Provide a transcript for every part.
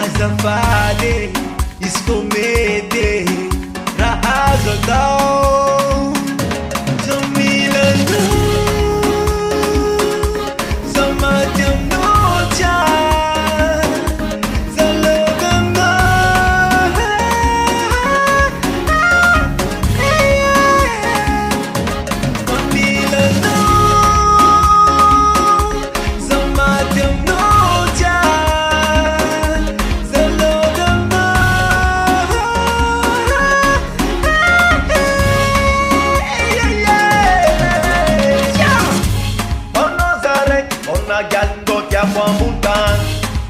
Azafady, iskomedy, raha azo atao. Zao mila anao, zao maty aminao jiaby, zao lova aminao. Zao mila anao, zao maty aminao jiaby, zao lova aminao. Ono zarek, ona gando tia kwa mutan.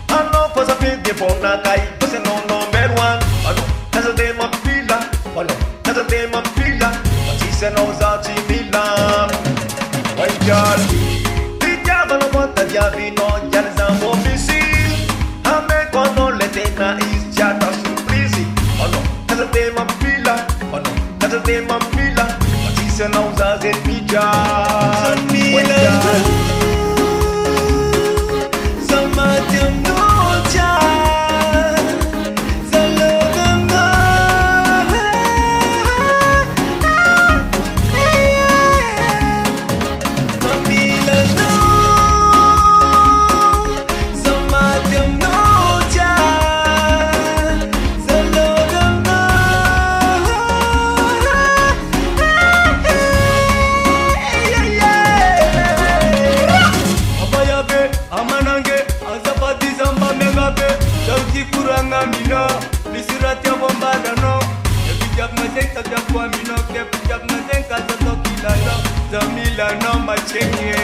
Ano posa pidi pona kai, pose no number one. Ano, nasa de mapila, ano, nasa de mapila. Matise no za chimilan. Wai jal, pija bano mota dia vino, jal zambo misi. Ame kono letena is jata surprisi. Ano, nasa de mapila, ano, nasa de mapila. Matise no za zetija. Wai jal. Kuranga mina, lisirat ya bombada no. Ebijab mazeng tajab kwa mino, kebijab mazeng kasa tokila no. Zamila no machenge.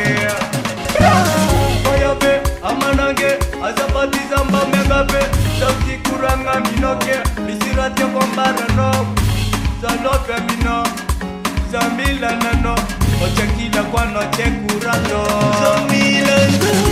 Bayabe, amanange, azapati zamba megabe. Sauti kuranga mino ke, lisirat ya bombada no. Zalope mino, zamila nano. Oche kila kwa noche kurando. Zamila no.